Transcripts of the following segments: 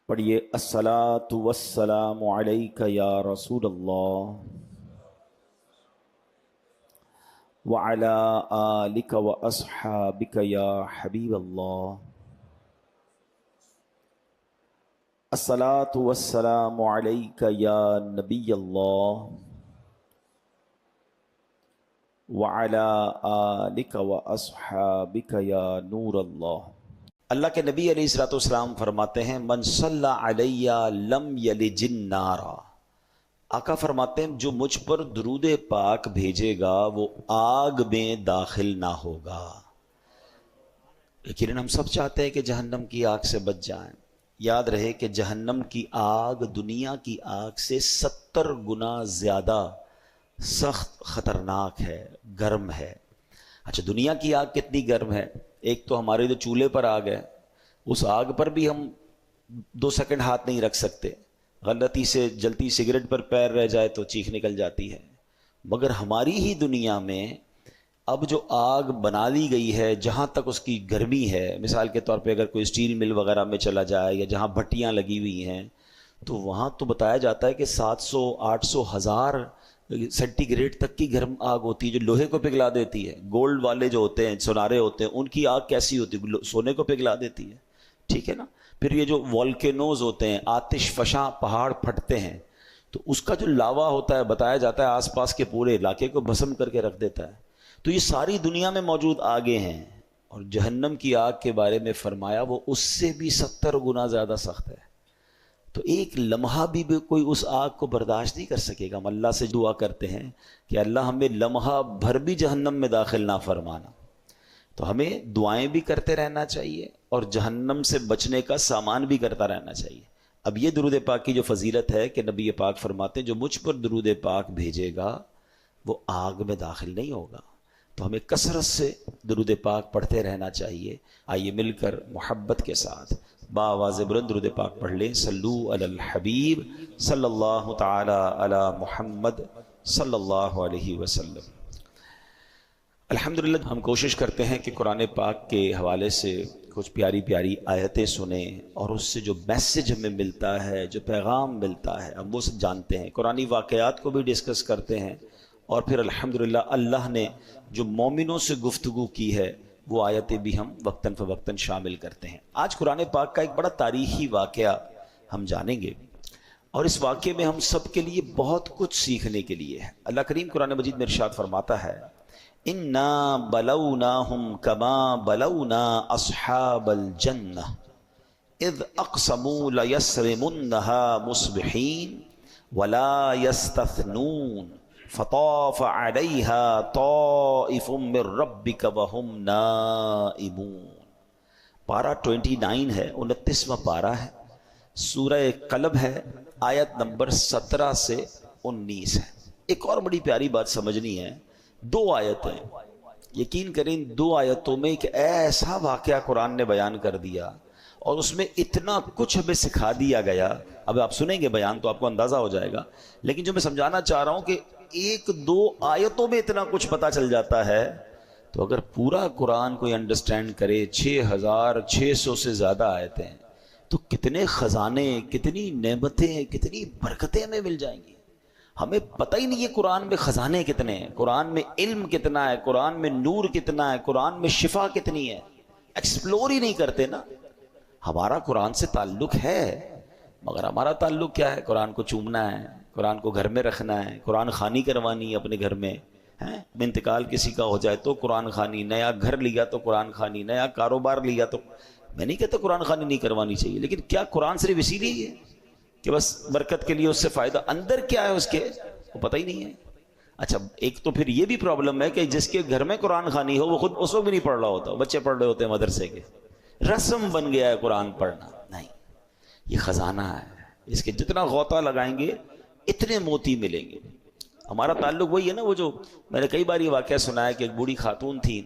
پڑھیے الصلاۃ والسلام علیک یا رسول اللہ وعلی آلک واصحابک یا حبیب اللہ۔ الصلاۃ والسلام علیک یا نبی اللہ وعلی آلک واصحابک یا نور اللہ۔ اللہ کے نبی علیہ الصلوۃ والسلام فرماتے ہیں من صلی علیہ لم یلج النار، آقا فرماتے ہیں جو مجھ پر درود پاک بھیجے گا وہ آگ میں داخل نہ ہوگا۔ لیکن ہم سب چاہتے ہیں کہ جہنم کی آگ سے بچ جائیں۔ یاد رہے کہ جہنم کی آگ دنیا کی آگ سے 70 گنا زیادہ سخت خطرناک ہے، گرم ہے۔ اچھا دنیا کی آگ کتنی گرم ہے؟ ایک تو ہمارے جو چولہے پر آگ ہے، اس آگ پر بھی ہم 2 سیکنڈ ہاتھ نہیں رکھ سکتے، غلطی سے جلتی سگریٹ پر پیر رہ جائے تو چیخ نکل جاتی ہے۔ مگر ہماری ہی دنیا میں اب جو آگ بنا لی گئی ہے، جہاں تک اس کی گرمی ہے، مثال کے طور پہ اگر کوئی اسٹیل مل وغیرہ میں چلا جائے یا جہاں بھٹیاں لگی ہوئی ہیں تو وہاں تو بتایا جاتا ہے کہ 700 800 1000 سینٹی گریڈ تک کی گرم آگ ہوتی ہے جو لوہے کو پگھلا دیتی ہے۔ گولڈ والے جو ہوتے ہیں، سونارے ہوتے ہیں، ان کی آگ کیسی ہوتی ہے؟ سونے کو پگھلا دیتی ہے، ٹھیک ہے نا۔ پھر یہ جو والکینوز ہوتے ہیں، آتش فشاں پہاڑ پھٹتے ہیں تو اس کا جو لاوا ہوتا ہے بتایا جاتا ہے آس پاس کے پورے علاقے کو بھسم کر کے رکھ دیتا ہے۔ تو یہ ساری دنیا میں موجود آگیں ہیں، اور جہنم کی آگ کے بارے میں فرمایا وہ اس سے بھی 70 گنا زیادہ سخت ہے۔ تو ایک لمحہ بھی کوئی اس آگ کو برداشت نہیں کر سکے گا۔ ہم اللہ سے دعا کرتے ہیں کہ اللہ ہمیں لمحہ بھر بھی جہنم میں داخل نہ فرمانا۔ تو ہمیں دعائیں بھی کرتے رہنا چاہیے اور جہنم سے بچنے کا سامان بھی کرتا رہنا چاہیے۔ اب یہ درود پاک کی جو فضیلت ہے کہ نبی پاک فرماتے ہیں جو مجھ پر درود پاک بھیجے گا وہ آگ میں داخل نہیں ہوگا۔ تو ہمیں کثرت سے درود پاک پڑھتے رہنا چاہیے۔ آئیے مل کر محبت کے ساتھ بآواز بلند درود پاک پڑھ لیں۔ صلو علی الحبیب صلی اللہ تعالی علی محمد صلی اللہ علیہ وسلم۔ الحمدللہ ہم کوشش کرتے ہیں کہ قرآن پاک کے حوالے سے کچھ پیاری پیاری آیتیں سنیں اور اس سے جو میسج ہمیں ملتا ہے، جو پیغام ملتا ہے، ہم وہ سب جانتے ہیں۔ قرآنی واقعات کو بھی ڈسکس کرتے ہیں، اور پھر الحمدللہ اللہ نے جو مومنوں سے گفتگو کی ہے وہ آیتیں بھی ہم وقتاً فوقتاً شامل کرتے ہیں۔ آج قرآن پاک کا ایک بڑا تاریخی واقعہ ہم جانیں گے، اور اس واقعے میں ہم سب کے لیے بہت کچھ سیکھنے کے لیے ہے۔ اللہ کریم قرآن مجید میں ارشاد فرماتا ہے اِنَّا بَلَوْنَاهُمْ كَمَا بَلَوْنَا أَصْحَابَ الْجَنَّةِ اِذْ أَقْسَمُوا لَيَسْرِمُنَّهَا مُصْبِحِينَ وَلَا يَسْتَثْنُونَ فطاف علیہا طائف من ربک وہم نائمون۔ پارہ 29 ہے، 29واں پارہ ہے، سورہ قلب ہے، آیت نمبر 17 سے 19 ہے۔ ایک اور بڑی پیاری بات سمجھنی ہے، 2 آیتیں، یقین کریں 2 آیتوں میں ایک ایسا واقعہ قرآن نے بیان کر دیا اور اس میں اتنا کچھ ہمیں سکھا دیا گیا۔ اب آپ سنیں گے بیان تو آپ کو اندازہ ہو جائے گا، لیکن جو میں سمجھانا چاہ رہا ہوں کہ 1-2 آیتوں میں اتنا کچھ پتا چل جاتا ہے، تو اگر پورا قرآن کوئی انڈرسٹینڈ کرے، 6600 سے زیادہ آیتیں، تو کتنے خزانے، کتنی نعمتیں، کتنی برکتیں ہمیں مل جائیں گی۔ ہمیں پتہ ہی نہیں ہے قرآن میں خزانے کتنے ہیں، قرآن میں علم کتنا ہے، قرآن میں نور کتنا ہے، قرآن میں شفا کتنی ہے، ایکسپلور ہی نہیں کرتے نا۔ ہمارا قرآن سے تعلق ہے، مگر ہمارا تعلق کیا ہے؟ قرآن کو چومنا ہے، قرآن کو گھر میں رکھنا ہے، قرآن خوانی کروانی ہے اپنے گھر میں، انتقال کسی کا ہو جائے تو قرآن خوانی، نیا گھر لیا تو قرآن خوانی، نیا کاروبار لیا تو، میں نہیں کہتا قرآن خوانی نہیں کروانی چاہیے، لیکن کیا قرآن صرف اسی لیے ہے کہ بس برکت کے لیے اس سے فائدہ؟ اندر کیا ہے اس کے وہ پتہ ہی نہیں ہے۔ اچھا ایک تو پھر یہ بھی پرابلم ہے کہ جس کے گھر میں قرآن خوانی ہو وہ خود اس وقت بھی نہیں پڑھ رہا ہوتا، بچے پڑھ رہے ہوتے ہیں مدرسے کے، رسم بن گیا ہے قرآن پڑھنا۔ نہیں، یہ خزانہ ہے، اس کے جتنا غوطہ لگائیں گے اتنے موتی ملیں گے۔ ہمارا تعلق وہی ہے نا، وہ جو میں نے کئی بار یہ واقعہ سنا ہے کہ ایک بوڑھی خاتون تھی،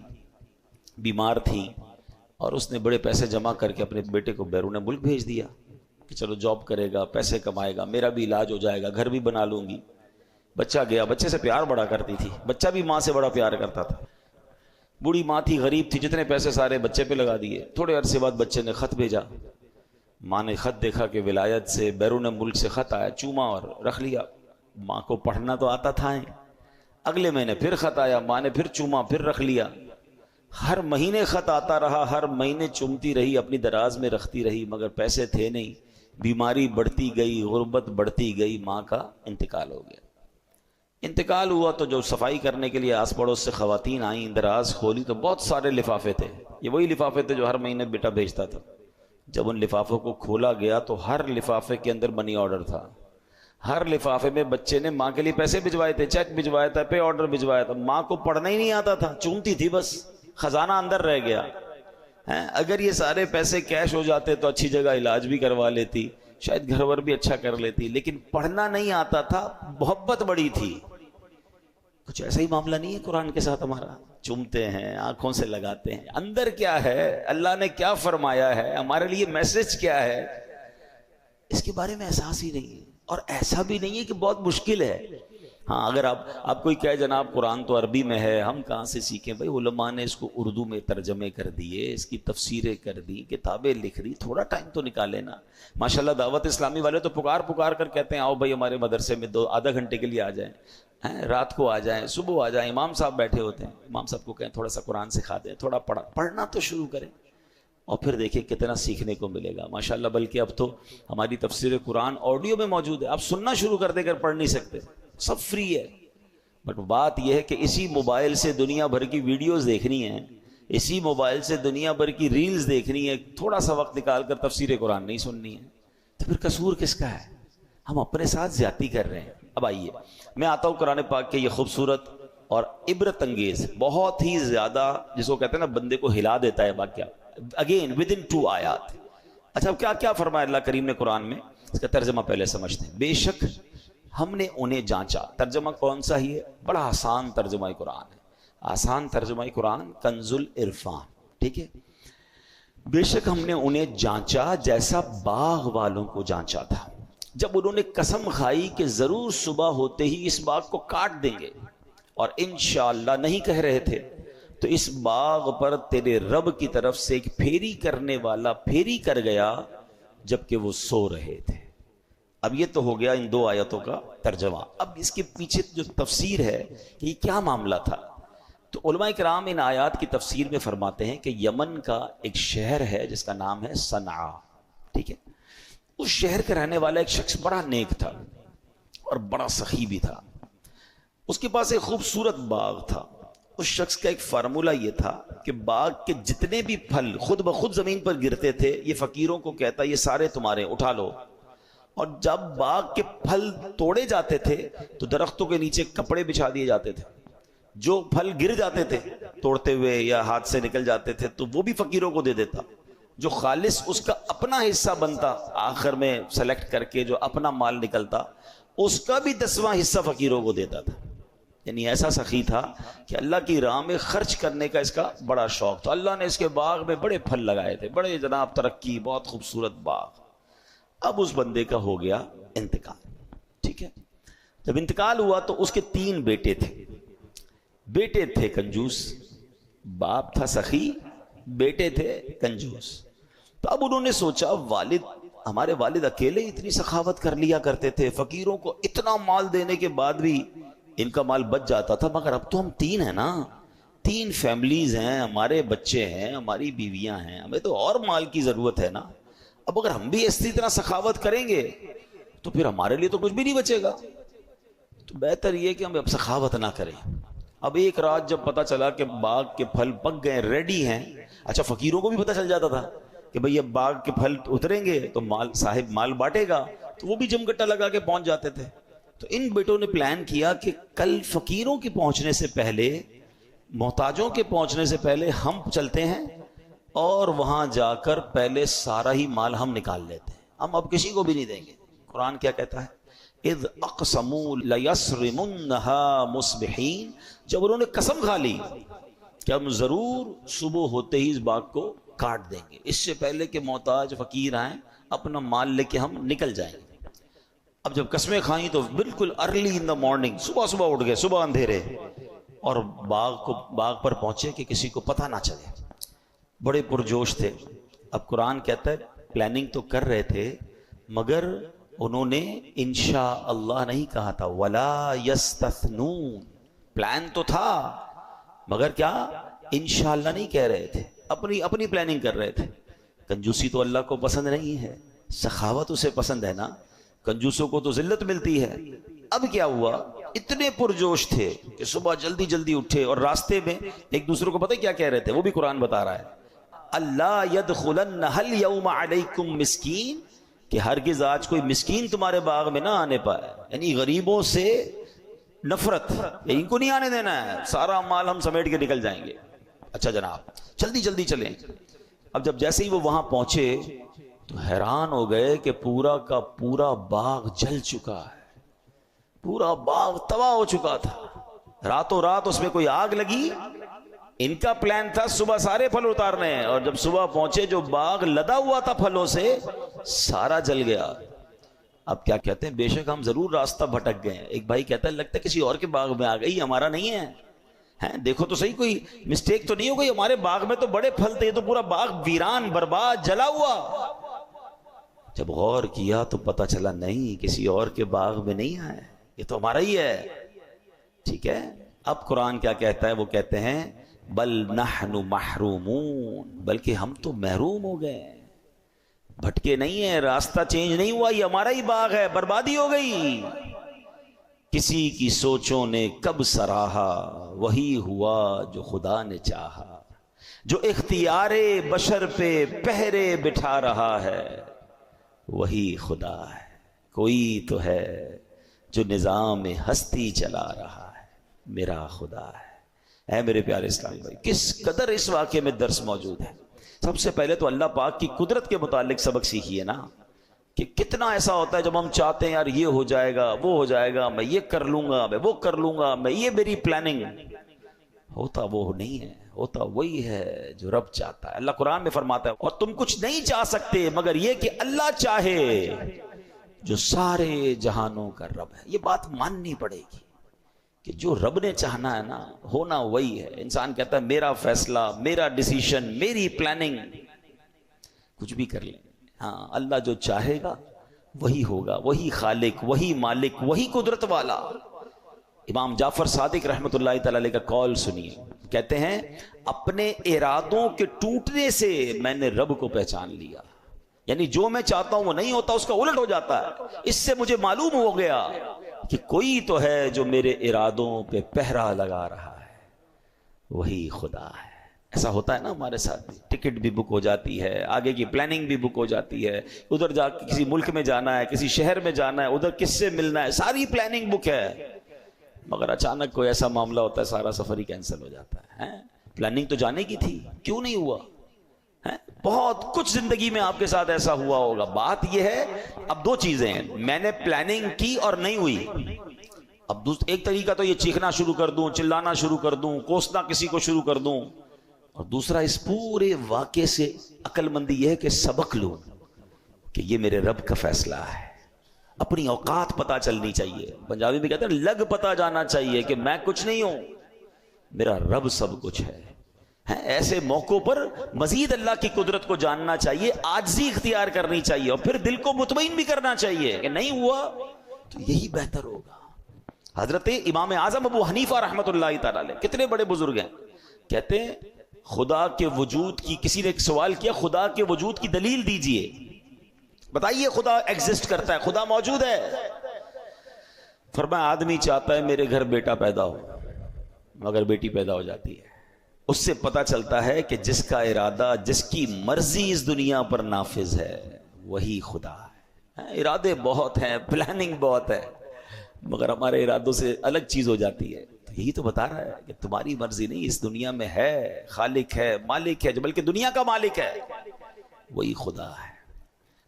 بیمار تھی، اور اس نے بڑے پیسے جمع کر کے اپنے بیٹے کو بیرون ملک بھیج دیا کہ چلو جاب کرے گا، پیسے کمائے گا، میرا بھی علاج ہو جائے گا، گھر بھی بنا لوں گی۔ بچہ گیا، بچے سے پیار بڑا کرتی تھی، بچہ بھی ماں سے بڑا پیار کرتا تھا۔ بوڑھی ماں تھی، غریب تھی، جتنے پیسے سارے بچے پہ لگا دیے۔ تھوڑے عرصے بعد بچے نے خط بھیجا ماں نے خط دیکھا کہ ولایت سے بیرون ملک سے خط آیا، چوما اور رکھ لیا۔ ماں کو پڑھنا تو آتا تھا ہی۔ اگلے مہینے پھر خط آیا، ماں نے پھر چوما، پھر رکھ لیا۔ ہر مہینے خط آتا رہا، ہر مہینے چومتی رہی، اپنی دراز میں رکھتی رہی، مگر پیسے تھے نہیں۔ بیماری بڑھتی گئی، غربت بڑھتی گئی، ماں کا انتقال ہو گیا۔ انتقال ہوا تو جو صفائی کرنے کے لیے آس پڑوس سے خواتین آئیں، دراز کھولی تو بہت سارے لفافے تھے۔ یہ وہی لفافے تھے جو ہر مہینے بیٹا بھیجتا تھا۔ جب ان لفافوں کو کھولا گیا تو ہر لفافے کے اندر منی آرڈر تھا۔ ہر لفافے میں بچے نے ماں کے لیے پیسے بھجوائے تھے، چیک بھجوایا تھا، پے آرڈر بھجوایا تھا۔ ماں کو پڑھنا ہی نہیں آتا تھا، چومتی تھی بس، خزانہ اندر رہ گیا۔ اگر یہ سارے پیسے کیش ہو جاتے تو اچھی جگہ علاج بھی کروا لیتی، شاید گھر ور بھی اچھا کر لیتی، لیکن پڑھنا نہیں آتا تھا، محبت بڑی تھی۔ کچھ ایسا ہی معاملہ نہیں ہے قرآن کے ساتھ ہمارا؟ چومتے ہیں، آنکھوں سے لگاتے ہیں، اندر کیا ہے، اللہ نے کیا فرمایا ہے، ہمارے لیے میسج کیا ہے، اس کے بارے میں احساس ہی نہیں ہے۔ اور ایسا بھی نہیں ہے کہ بہت مشکل ہے۔ ہاں اگر آپ کوئی کہے جناب قرآن تو عربی میں ہے، ہم کہاں سے سیکھیں؟ بھائی علماء نے اس کو اردو میں ترجمے کر دیے، اس کی تفسیریں کر دی، کتابیں لکھ دی، تھوڑا ٹائم تو نکالے نا۔ ماشاءاللہ دعوت اسلامی والے تو پکار کر کہتے ہیں آؤ بھائی ہمارے مدرسے میں آدھا گھنٹے کے لیے آ جائیں، رات کو آ جائیں، صبح آ جائیں۔ امام صاحب بیٹھے ہوتے ہیں، امام صاحب کو کہیں تھوڑا سا قرآن سکھا دیں، تھوڑا پڑھنا تو شروع کریں، اور پھر دیکھیں کتنا سیکھنے کو ملے گا ماشاءاللہ۔ بلکہ اب تو ہماری تفسیر قرآن آڈیو میں موجود ہے، آپ سننا شروع کر دیں، اگر پڑھ نہیں سکتے سب فری ہے۔ بٹ بات یہ ہے کہ اسی موبائل سے دنیا بھر کی ویڈیوز دیکھنی ہے، اسی موبائل سے دنیا بھر کی ریلز دیکھنی ہے، تھوڑا سا وقت نکال کر تفسیر قرآن نہیں سننی ہے، تو پھر قصور کس کا ہے؟ ہم اپنے ساتھ زیادتی کر رہے ہیں۔ اب آئیے میں آتا ہوں قرآن پاک کے یہ خوبصورت اور عبرت انگیز، بہت ہی زیادہ جس کو کہتے ہیں نا بندے کو ہلا دیتا ہے واقعہ، اگین ود ان 2 آیات۔ اچھا اب کیا فرمایا اللہ کریم نے قرآن میں؟ اس کا ترجمہ پہلے سمجھتے ہیں۔ بے شک ہم نے انہیں جانچا، ترجمہ کون سا ہی ہے؟ بڑا آسان ترجمہ قرآن ہے، آسان ترجمہ قرآن کنز العرفان، ٹھیک ہے۔ بے شک ہم نے انہیں جانچا جیسا باغ والوں کو جانچا تھا، جب انہوں نے قسم کھائی کہ ضرور صبح ہوتے ہی اس باغ کو کاٹ دیں گے، اور انشاءاللہ نہیں کہہ رہے تھے، تو اس باغ پر تیرے رب کی طرف سے ایک پھیری کرنے والا پھیری کر گیا جبکہ وہ سو رہے تھے۔ اب یہ تو ہو گیا ان 2 آیتوں کا ترجمہ۔ اب اس کے پیچھے جو تفسیر ہے کہ یہ کیا معاملہ تھا، تو علماء کرام ان آیات کی تفسیر میں فرماتے ہیں کہ یمن کا ایک شہر ہے جس کا نام ہے صنعاء، ٹھیک ہے۔ اس شہر کے رہنے والا ایک شخص بڑا نیک تھا اور بڑا سخی بھی تھا۔ اس کے پاس ایک خوبصورت باغ تھا۔ اس شخص کا ایک فارمولہ یہ تھا کہ باغ کے جتنے بھی پھل خود بخود زمین پر گرتے تھے، یہ فقیروں کو کہتا یہ سارے تمہارے، اٹھا لو۔ اور جب باغ کے پھل توڑے جاتے تھے تو درختوں کے نیچے کپڑے بچھا دیے جاتے تھے، جو پھل گر جاتے تھے توڑتے ہوئے یا ہاتھ سے نکل جاتے تھے تو وہ بھی فقیروں کو دے دیتا، جو خالص اس کا اپنا حصہ بنتا آخر میں سلیکٹ کر کے جو اپنا مال نکلتا اس کا بھی 10واں حصہ فقیروں کو دیتا تھا۔ یعنی ایسا سخی تھا کہ اللہ کی راہ میں خرچ کرنے کا اس کا بڑا شوق تھا۔ اللہ نے اس کے باغ میں بڑے پھل لگائے تھے، بڑے جناب ترقی، بہت خوبصورت باغ۔ اب اس بندے کا ہو گیا انتقال، ٹھیک ہے۔ جب انتقال ہوا تو اس کے 3 بیٹے تھے۔ بیٹے تھے کنجوس، باپ تھا سخی، بیٹے تھے کنجوس۔ تو اب انہوں نے سوچا ہمارے والد اکیلے اتنی سخاوت کر لیا کرتے تھے، فقیروں کو اتنا مال دینے کے بعد بھی ان کا مال بچ جاتا تھا، مگر اب تو ہم 3 ہیں نا، 3 فیملیز ہیں، ہمارے بچے ہیں، ہماری بیویاں ہیں، ہمیں تو اور مال کی ضرورت ہے نا۔ اب اگر ہم بھی اسی طرح سخاوت کریں گے تو پھر ہمارے لیے تو کچھ بھی نہیں بچے گا، تو بہتر یہ کہ ہم اب سخاوت نہ کریں۔ اب ایک رات جب پتا چلا کہ باغ کے پھل پک گئے، ریڈی ہیں، اچھا فقیروں کو بھی پتا چل جاتا تھا کہ بھئی اب باغ کے پھل اتریں گے تو صاحب مال بانٹے گا، تو وہ بھی جمگٹا لگا کے پہنچ جاتے تھے۔ تو ان بیٹوں نے پلان کیا کہ کل فقیروں کے پہنچنے سے پہلے، محتاجوں کے پہنچنے سے پہلے ہم چلتے ہیں اور وہاں جا کر پہلے سارا ہی مال ہم نکال لیتے ہیں، ہم اب کسی کو بھی نہیں دیں گے۔ قرآن کیا کہتا ہے؟ اذ اقسموا لیصرمنها مصبحین، جب انہوں نے قسم کھا لی کہ ہم ضرور صبح ہوتے ہی اس باغ کو کاٹ دیں گے، اس سے پہلے کہ محتاج فقیر آئیں اپنا مال لے کے ہم نکل جائیں گے۔ اب جب قسمیں کھائیں تو بالکل ارلی ان دا مارننگ، صبح اٹھ گئے، صبح اندھیرے، اور باغ پر پہنچے کہ کسی کو پتہ نہ چلے، بڑے پرجوش تھے۔ اب قرآن کہتا ہے پلاننگ تو کر رہے تھے مگر انہوں نے انشاء اللہ نہیں کہا تھا، ولا یستثنون. پلان تو تھا مگر کیا انشاءاللہ نہیں کہہ رہے تھے، اپنی پلاننگ کر رہے تھے. کنجوسی تو اللہ کو پسند نہیں ہے، سخاوت اسے پسند ہے نا. کنجوسوں کو تو ذلت ملتی ہے. اب کیا ہوا، اتنے پرجوش تھے کہ صبح جلدی جلدی اٹھے اور راستے میں ایک دوسرے کو پتہ کیا کہہ رہے تھے، وہ بھی قرآن بتا رہا ہے، اللہ يدخلنها اليوم علیکم مسکین، کہ ہرگز آج کوئی مسکین تمہارے باغ میں نہ آنے پائے. یعنی غریبوں سے نفرت، ان کو نہیں آنے دینا ہے، سارا مال ہم سمیٹ کے نکل جائیں گے. اچھا جناب جلدی جلدی چلیں. اب جب جیسے ہی وہ وہاں پہنچے تو حیران ہو گئے کہ پورا کا پورا باغ جل چکا ہے، پورا باغ تباہ ہو چکا تھا. راتوں رات اس میں کوئی آگ لگی. ان کا پلان تھا صبح سارے پھل اتارنے ہیں، اور جب صبح پہنچے جو باغ لدا ہوا تھا پھلوں سے سارا جل گیا. اب کیا کہتے ہیں، بے شک ہم ضرور راستہ بھٹک گئے ہیں. ایک بھائی کہتا ہے لگتا ہے کسی اور کے باغ میں آ گئی، ہمارا نہیں ہے. دیکھو تو صحیح کوئی مسٹیک تو نہیں ہو گئی، ہمارے باغ میں تو بڑے پھل تھے، یہ تو پورا باغ ویران برباد جلا ہوا. جب غور کیا تو پتا چلا نہیں، کسی اور کے باغ میں نہیں آئے، یہ تو ہمارا ہی ہے. ٹھیک ہے. اب قرآن کیا کہتا ہے، وہ کہتے ہیں بل نحن محرومون، بلکہ ہم تو محروم ہو گئے، بھٹکے نہیں ہیں، راستہ چینج نہیں ہوا، یہ ہمارا ہی باغ ہے، بربادی ہو گئی. کسی کی سوچوں نے کب سراہا، وہی ہوا جو خدا نے چاہا. جو اختیار بشر پہ پہرے بٹھا رہا ہے وہی خدا ہے. کوئی تو ہے جو نظام ہستی چلا رہا ہے، میرا خدا ہے. اے میرے پیارے اسلامی بھائی، کس قدر اس واقعے میں درس موجود ہے. سب سے پہلے تو اللہ پاک کی قدرت کے متعلق سبق سیکھیے نا، کہ کتنا ایسا ہوتا ہے جب ہم چاہتے ہیں یار یہ ہو جائے گا، وہ ہو جائے گا، میں یہ کر لوں گا، میں وہ کر لوں گا، میں یہ میری پلاننگ. ہوتا وہ نہیں ہے، ہوتا وہی ہے جو رب چاہتا ہے. اللہ قرآن میں فرماتا ہے اور تم کچھ نہیں چاہ سکتے مگر یہ کہ اللہ چاہے جو سارے جہانوں کا رب ہے. یہ بات ماننی پڑے گی کہ جو رب نے چاہنا ہے نا ہونا وہی ہے. انسان کہتا ہے میرا فیصلہ، میرا ڈیسیشن، میری پلاننگ، کچھ بھی کر لیں. ہاں اللہ جو چاہے گا وہی ہوگا، وہی خالق، وہی مالک، وہی قدرت والا. امام جعفر صادق رحمۃ اللہ تعالی علیہ کا قول سنیے. کہتے ہیں اپنے ارادوں کے ٹوٹنے سے میں نے رب کو پہچان لیا. یعنی جو میں چاہتا ہوں وہ نہیں ہوتا، اس کا الٹ ہو جاتا ہے. اس سے مجھے معلوم ہو گیا کہ کوئی تو ہے جو میرے ارادوں پہ پہرا لگا رہا ہے، وہی خدا ہے. ایسا ہوتا ہے نا ہمارے ساتھ، ٹکٹ بھی بک ہو جاتی ہے، آگے کی پلاننگ بھی بک ہو جاتی ہے، ادھر جا کے کسی ملک میں جانا ہے، کسی شہر میں جانا ہے، ادھر کس سے ملنا ہے، ساری پلاننگ بک ہے. مگر اچانک کوئی ایسا معاملہ ہوتا ہے سارا سفر ہی کینسل ہو جاتا ہے. پلاننگ تو جانے کی تھی، کیوں نہیں ہوا؟ بہت کچھ زندگی میں آپ کے ساتھ ایسا ہوا ہوگا. بات یہ ہے اب دو چیزیں ہیں، میں نے پلاننگ کی اور نہیں ہوئی. اب ایک طریقہ تو یہ چیخنا شروع کر دوں، چلانا شروع کر دوں، کوسنا کسی کو شروع کر دوں، اور دوسرا اس پورے واقعے سے عقل مندی یہ ہے کہ سبق لوں کہ یہ میرے رب کا فیصلہ ہے. اپنی اوقات پتہ چلنی چاہیے. پنجابی میں کہتے ہیں لگ پتہ جانا چاہیے کہ میں کچھ نہیں ہوں، میرا رب سب کچھ ہے. ایسے موقعوں پر مزید اللہ کی قدرت کو جاننا چاہیے، عاجزی اختیار کرنی چاہیے، اور پھر دل کو مطمئن بھی کرنا چاہیے کہ نہیں ہوا تو یہی بہتر ہوگا. حضرت امام اعظم ابو حنیفہ رحمۃ اللہ تعالی علیہ کتنے بڑے بزرگ ہیں. کہتے ہیں خدا کے وجود کی، کسی نے ایک سوال کیا خدا کے وجود کی دلیل دیجئے، بتائیے خدا ایگزسٹ کرتا ہے، خدا موجود ہے. فرمایا آدمی چاہتا ہے میرے گھر بیٹا پیدا ہو، مگر بیٹی پیدا ہو جاتی ہے. اس سے پتا چلتا ہے کہ جس کا ارادہ، جس کی مرضی اس دنیا پر نافذ ہے وہی خدا ہے. ارادے بہت ہیں، پلاننگ بہت ہے، مگر ہمارے ارادوں سے الگ چیز ہو جاتی ہے. یہی تو بتا رہا ہے کہ تمہاری مرضی نہیں، اس دنیا میں ہے خالق ہے، مالک ہے، جو بلکہ دنیا کا مالک ہے وہی خدا ہے.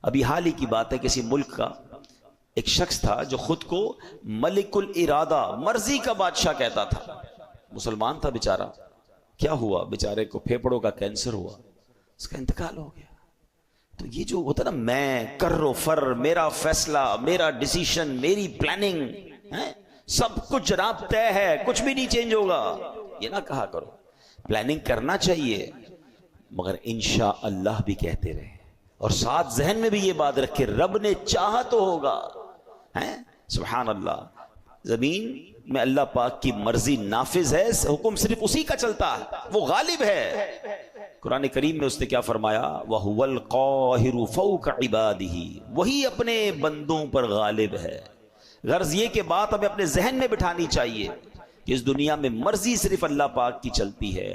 ابھی حال ہی کی بات ہے، کسی ملک کا ایک شخص تھا جو خود کو ملک الارادہ، مرضی کا بادشاہ کہتا تھا. مسلمان تھا بیچارہ. کیا ہوا بیچارے کو؟ پھیپڑوں کا کینسر ہوا، اس کا انتقال ہو گیا. تو یہ جو ہوتا نا میں کر و فر، میرا فیصلہ، میرا ڈیسیشن، میری پلاننگ، سب کچھ جناب طے ہے، کچھ بھی نہیں چینج ہوگا، یہ نہ کہا کرو. پلاننگ کرنا چاہیے مگر انشاء اللہ بھی کہتے رہے. اور ساتھ ذہن میں بھی یہ بات رکھے رب نے چاہا تو ہوگا. ہیں سبحان اللہ. زمین میں اللہ پاک کی مرضی نافذ ہے, حکم صرف اسی کا چلتا ہے, وہ غالب ہے. قرآن کریم میں اس نے کیا فرمایا؟ وَهُوَ الْقَاهِرُ فَوْقَ عِبَادِهِ, وہی اپنے بندوں پر غالب ہے. غرض یہ کہ بات ہمیں اپنے ذہن میں بٹھانی چاہیے کہ اس دنیا میں مرضی صرف اللہ پاک کی چلتی ہے.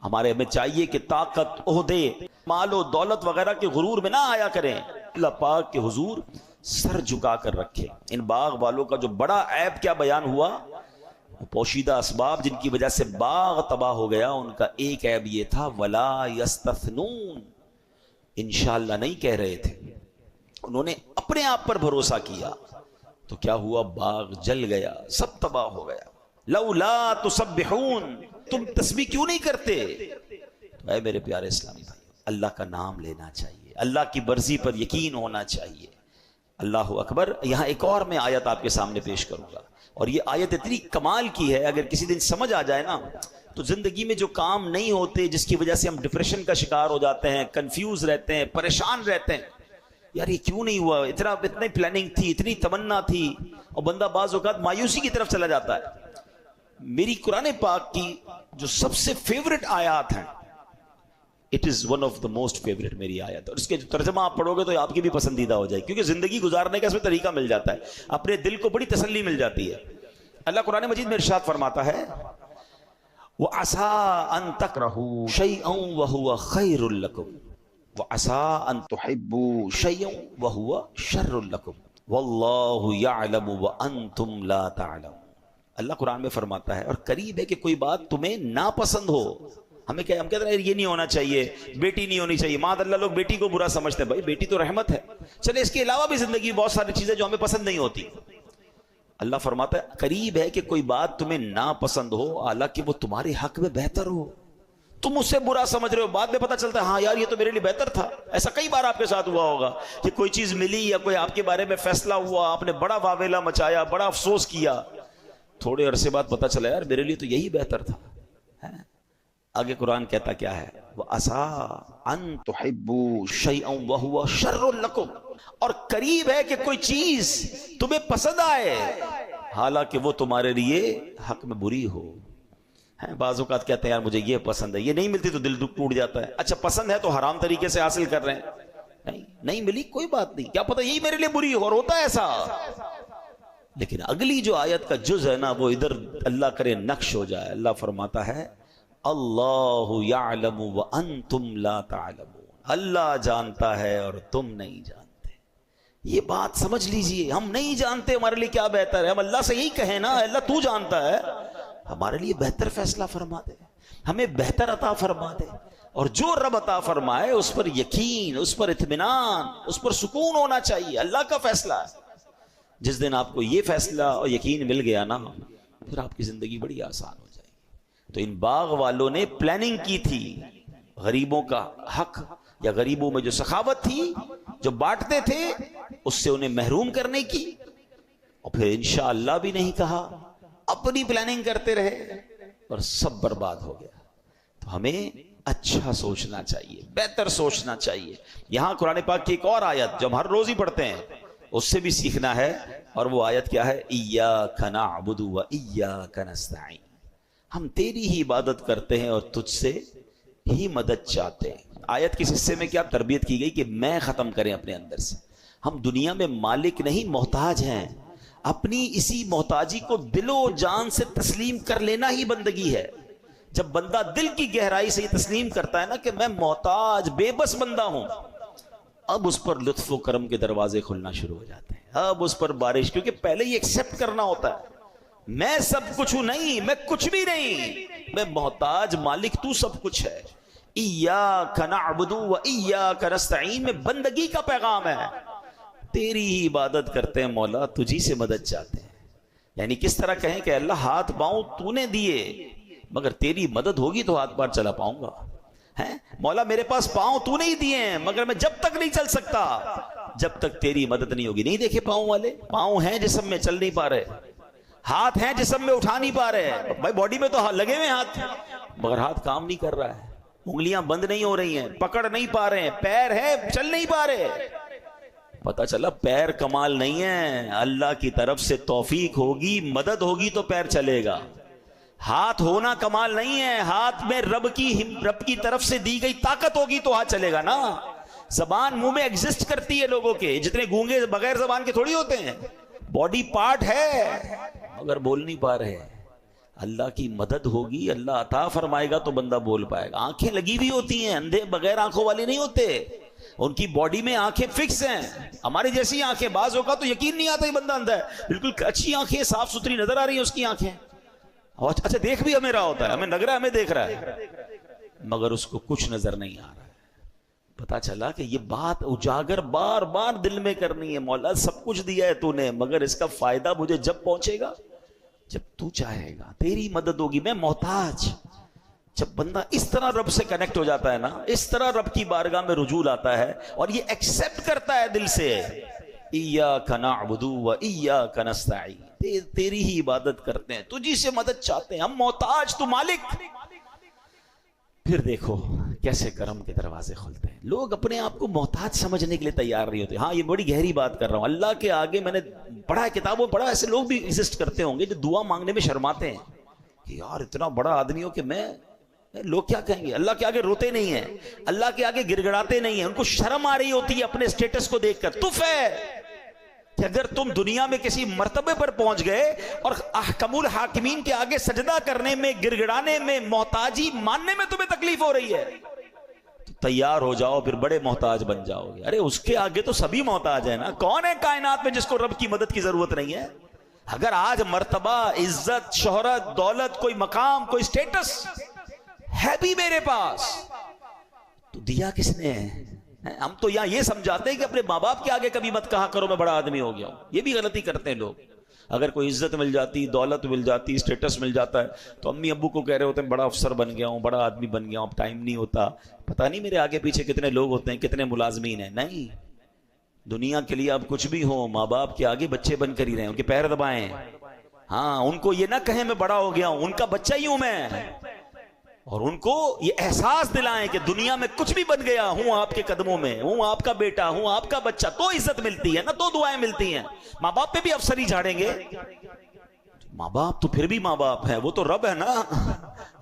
ہمیں چاہیے کہ طاقت, عہدے, مال و دولت وغیرہ کے غرور میں نہ آیا کریں, اللہ پاک کے حضور سر جھکا کر رکھے. ان باغ والوں کا جو بڑا عیب کیا بیان ہوا, پوشیدہ اسباب جن کی وجہ سے باغ تباہ ہو گیا, ان کا ایک عیب یہ تھا وَلَا يَسْتَثْنُونَ, انشاءاللہ نہیں کہہ رہے تھے. انہوں نے اپنے آپ پر بھروسہ کیا تو کیا ہوا؟ باغ جل گیا, سب تباہ ہو گیا. لَوْلَا تُسَبِّحُونَ, تم تسبیح کیوں نہیں کرتے؟ اے میرے پیارے اسلامی بھائی, اللہ کا نام لینا چاہیے, اللہ کی مرضی پر یقین ہونا چاہیے. اللہ اکبر. یہاں ایک اور میں آیت آپ کے سامنے پیش کروں گا, اور یہ آیت اتنی کمال کی ہے, اگر کسی دن سمجھ آ جائے نا تو زندگی میں جو کام نہیں ہوتے, جس کی وجہ سے ہم ڈپریشن کا شکار ہو جاتے ہیں, کنفیوز رہتے ہیں, پریشان رہتے ہیں, یار یہ کیوں نہیں ہوا, اتنی پلاننگ تھی, اتنی تمنا تھی, اور بندہ بعض اوقات مایوسی کی طرف چلا جاتا ہے. میری قرآن پاک کی جو سب سے فیورٹ آیات ہیں, it is one of the most favourite میری آیت, اور اس کے جو ترجمہ آپ پڑھو گے تو آپ کی بھی پسندیدہ ہو جائے, کیونکہ زندگی گزارنے کا اس میں طریقہ مل جاتا ہے, اپنے دل کو بڑی تسلی مل جاتی ہے. اللہ قرآن مجید میں ارشاد فرماتا ہے وَعَسَىٰ أَن تَكْرَهُوا شَيْئًا وَهُوَ خَيْرٌ لَكُمْ وَعَسَىٰ أَن تُحِبُّوا شَيْئًا وَهُوَ شَرٌّ لَكُمْ وَاللَّهُ يَعْلَمُ وَأَنْتُمْ لَا تَعْلَمُونَ. اللہ قرآن میں فرماتا ہے, اور قریب ہے کہ کوئی بات تمہیں ناپسند ہو. ہم کہتے ہیں یہ نہیں ہونا چاہیے, بیٹی نہیں ہونی چاہیے, معاذ اللہ لوگ بیٹی کو برا سمجھتے ہیں. بھائی بیٹی تو رحمت ہے, چلے اس کے علاوہ بھی زندگی میں بہت ساری چیزیں جو ہمیں پسند نہیں ہوتی. اللہ فرماتا ہے قریب ہے کہ کوئی بات تمہیں ناپسند ہو, حالانکہ وہ تمہارے حق میں بہتر ہو. تم اس سے برا سمجھ رہے ہو, بعد میں پتہ چلتا ہے ہاں یار یہ تو میرے لیے بہتر تھا. ایسا کئی بار آپ کے ساتھ ہوا ہوگا کہ کوئی چیز ملی یا کوئی آپ کے بارے میں فیصلہ ہوا, آپ نے بڑا واویلا مچایا, بڑا افسوس کیا, تھوڑے عرصے بعد پتہ چلا یار میرے لیے تو یہی بہتر تھا. آگے قرآن کہتا کیا ہے؟ وَعَسَىٰ أَن تُحِبُّوا شَيْئًا وَهُوَ شَرٌّ لَكُمْ, اور قریب ہے کہ کوئی چیز تمہیں پسند آئے حالانکہ وہ تمہارے لیے حق میں بری ہو. بعض اوقات کہتے ہیں یار مجھے یہ پسند ہے, یہ نہیں ملتی تو دل ٹوٹ جاتا ہے. اچھا پسند ہے تو حرام طریقے سے حاصل کر رہے ہیں, نہیں ملی کوئی بات نہیں, کیا پتہ یہی میرے لیے بری ہو, اور ہوتا ہے ایسا. لیکن اگلی جو آیت کا جز ہے نا, وہ ادھر اللہ کرے نقش ہو جائے. اللہ فرماتا ہے اللہ یعلم وانتم لا تعلمون, اللہ جانتا ہے اور تم نہیں جانتے. یہ بات سمجھ لیجئے, ہم نہیں جانتے ہمارے لیے کیا بہتر ہے. ہم اللہ سے یہی کہیں نا, اللہ تو جانتا ہے, ہمارے لیے بہتر فیصلہ فرما دے, ہمیں بہتر عطا فرما دے. اور جو رب عطا فرمائے اس پر یقین, اس پر اطمینان, اس پر سکون ہونا چاہیے. اللہ کا فیصلہ ہے. جس دن آپ کو یہ فیصلہ اور یقین مل گیا نا, پھر آپ کی زندگی بڑی آسان ہو جائے گی. تو ان باغ والوں نے پلاننگ کی تھی, غریبوں کا حق یا غریبوں میں جو سخاوت تھی, جو بانٹتے تھے, اس سے انہیں محروم کرنے کی, اور پھر انشاءاللہ بھی نہیں کہا, اپنی پلاننگ کرتے رہے اور سب برباد ہو گیا. تو ہمیں اچھا سوچنا چاہیے, بہتر سوچنا چاہیے. یہاں قرآن پاک کی ایک اور آیت جو ہم ہر روز ہی پڑھتے ہیں, اس سے بھی سیکھنا ہے, اور وہ آیت کیا ہے؟ ایاک نعبد و ایاک نستعین, ہم تیری ہی عبادت کرتے ہیں اور تجھ سے ہی مدد چاہتے ہیں. آیت کس حصے میں کیا تربیت کی گئی کہ میں ختم کریں اپنے اندر سے. ہم دنیا میں مالک نہیں محتاج ہیں. اپنی اسی محتاجی کو دل و جان سے تسلیم کر لینا ہی بندگی ہے. جب بندہ دل کی گہرائی سے یہ تسلیم کرتا ہے نا کہ میں محتاج بے بس بندہ ہوں, اب اس پر لطف و کرم کے دروازے کھلنا شروع ہو جاتے ہیں. اب اس پر بارش, کیونکہ پہلے یہ ایکسپٹ کرنا ہوتا ہے میں سب کچھ ہوں, نہیں میں کچھ بھی نہیں, میں محتاج, مالک تو سب کچھ ہے. ایاک نعبد و ایاک نستعین میں بندگی کا پیغام ہے. تیری ہی عبادت کرتے ہیں مولا, تجھی سے مدد چاہتے ہیں. یعنی کس طرح کہیں کہ اللہ ہاتھ پاؤں تو نے دیے, مگر تیری مدد ہوگی تو ہاتھ پار چلا پاؤں گا. مولا میرے پاس پاؤں تو نہیں دیے ہیں, مگر میں جب تک نہیں چل سکتا جب تک تیری مدد نہیں ہوگی. نہیں دیکھے پاؤں والے, پاؤں ہیں جسم میں, چل نہیں پا رہے, ہاتھ ہیں جسم میں, اٹھا نہیں پا رہے. بھائی باڈی میں تو لگے ہوئے ہاتھ, مگر ہاتھ کام نہیں کر رہا ہے. انگلیاں بند نہیں ہو رہی ہیں، پکڑ نہیں پا رہے ہیں، پیر ہے چل نہیں پا رہے. پتا چلا پیر کمال نہیں ہے، اللہ کی طرف سے توفیق ہوگی، مدد ہوگی تو پیر چلے گا. ہاتھ ہونا کمال نہیں ہے، ہاتھ میں رب کی طرف سے دی گئی طاقت ہوگی تو ہاتھ چلے گا نا. زبان منہ میں ایگزسٹ کرتی ہے لوگوں کے، جتنے گونگے بغیر زبان کے تھوڑی ہوتے ہیں. باڈی پارٹ ہے مگر بول نہیں پا رہے. اللہ کی مدد ہوگی، اللہ عطا فرمائے گا تو بندہ بول پائے گا. آنکھیں لگی ہوئی ہوتی ہیں، اندھے بغیر آنکھوں والے نہیں ہوتے، ان کی باڈی میں آنکھیں فکس ہیں. ہماری جیسی آنکھیں، بعض اوقات تو یقین نہیں آتا یہ بندہ اندھا ہے، بالکل اچھی آنکھیں صاف ستھری نظر آ رہی ہیں اس کی آنکھیں، اچھا دیکھ بھی ہمیں رہا ہوتا ہے، ہمیں لگ رہا ہے ہمیں دیکھ رہا ہے، مگر اس کو کچھ نظر نہیں آ رہا ہے. پتا چلا کہ یہ بات اجاگر بار بار دل میں کرنی ہے. مولا سب کچھ دیا ہے تو نے، مگر اس کا فائدہ مجھے جب پہنچے گا جب تو چاہے گا، تیری مدد ہوگی، میں محتاج. جب بندہ اس طرح رب سے کنیکٹ ہو جاتا ہے نا، اس طرح رب کی بارگاہ میں رجوع لاتا ہے اور یہ ایکسپٹ کرتا ہے دل سے، ایاک نعبد و ایاک نستعین، تیری ہی عبادت کرتے ہیں، تجھی سے مدد چاہتے ہیں، ہم محتاج، تو مالک. پھر دیکھو کیسے کرم کے دروازے کھلتے ہیں. لوگ اپنے آپ کو محتاج سمجھنے کے لیے تیار نہیں ہوتے. ہاں یہ بڑی گہری بات کر رہا ہوں، اللہ کے آگے میں نے پڑھا ہے، کتابوں پڑھا، ایسے لوگ بھی ایگزسٹ کرتے ہوں گے جو دعا مانگنے میں شرماتے ہیں کہ یار اتنا بڑا آدمی ہو کہ میں، لوگ کیا کہیں گے. اللہ کے آگے روتے نہیں ہیں، اللہ کے آگے گڑ گڑاتے نہیں ہیں، ان کو شرم آ رہی ہوتی ہے اپنے سٹیٹس کو دیکھ کر. تف ہے کہ اگر تم دنیا میں کسی مرتبے پر پہنچ گئے اور احکم الحاکمین کے آگے سجدہ کرنے میں، گڑ گڑانے میں، محتاجی ماننے میں تمہیں تکلیف ہو رہی ہے تو تیار ہو جاؤ، پھر بڑے محتاج بن جاؤ گے. ارے اس کے آگے تو سبھی محتاج ہیں نا. کون ہے کائنات میں جس کو رب کی مدد کی ضرورت نہیں ہے؟ اگر آج مرتبہ، عزت، شہرت، دولت، کوئی مقام، کوئی سٹیٹس ہے بھی میرے پاس تو دیا کس نے ہے؟ ہم تو یہاں یہ سمجھاتے ہیں کہ اپنے ماں باپ کے آگے کبھی مت کہا کرو میں بڑا آدمی ہو گیا ہوں. یہ بھی غلطی کرتے ہیں لوگ. اگر کوئی عزت مل جاتی، دولت مل جاتی، اسٹیٹس مل جاتا ہے تو امی ابو کو کہہ رہے ہوتے ہیں بڑا افسر بن گیا ہوں، بڑا آدمی بن گیا ہوں، اب ٹائم نہیں ہوتا، پتہ نہیں میرے آگے پیچھے کتنے لوگ ہوتے ہیں، کتنے ملازمین ہیں. نہیں، دنیا کے لیے آپ کچھ بھی ہو، ماں باپ کے آگے بچے بن کر ہی رہیں، ان کے پیر دبائیں. ہاں ان کو یہ نہ کہیں میں بڑا ہو گیا ہوں، ان کا بچہ ہی ہوں میں، اور ان کو یہ احساس دلائیں کہ دنیا میں کچھ بھی بن گیا ہوں آپ کے قدموں میں، ہوں آپ کا بیٹا، ہوں آپ کا بچہ، تو عزت ملتی ہے نا، تو دعائیں ملتی ہیں. ماں باپ پہ بھی افسر ہی جھاڑیں گے؟ ماں باپ تو پھر بھی ماں باپ ہیں، وہ تو رب ہے نا.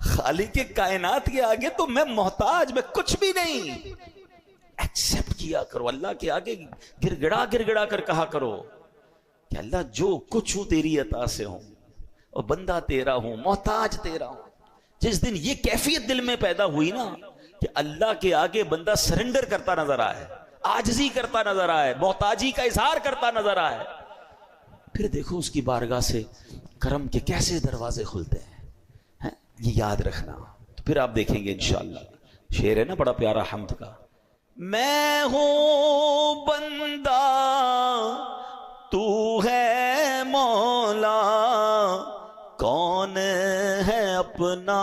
خالق کائنات کے آگے تو میں محتاج، میں کچھ بھی نہیں. ایکسپٹ کیا کرو، اللہ کے آگے گر گڑا کر کہا کرو کہ اللہ جو کچھ ہوں تیری عطا سے ہوں، اور بندہ تیرا ہوں، محتاج تیرا ہوں. جس دن یہ کیفیت دل میں پیدا ہوئی نا کہ اللہ کے آگے بندہ سرنڈر کرتا نظر آئے، عاجزی کرتا نظر آئے، محتاجی کا اظہار کرتا نظر آئے، پھر دیکھو اس کی بارگاہ سے کرم کے کیسے دروازے کھلتے ہیں. یہ یاد رکھنا. تو پھر آپ دیکھیں گے انشاءاللہ. شعر ہے نا بڑا پیارا حمد کا، میں ہوں بندہ تو ہے مولا، کون ہے اپنا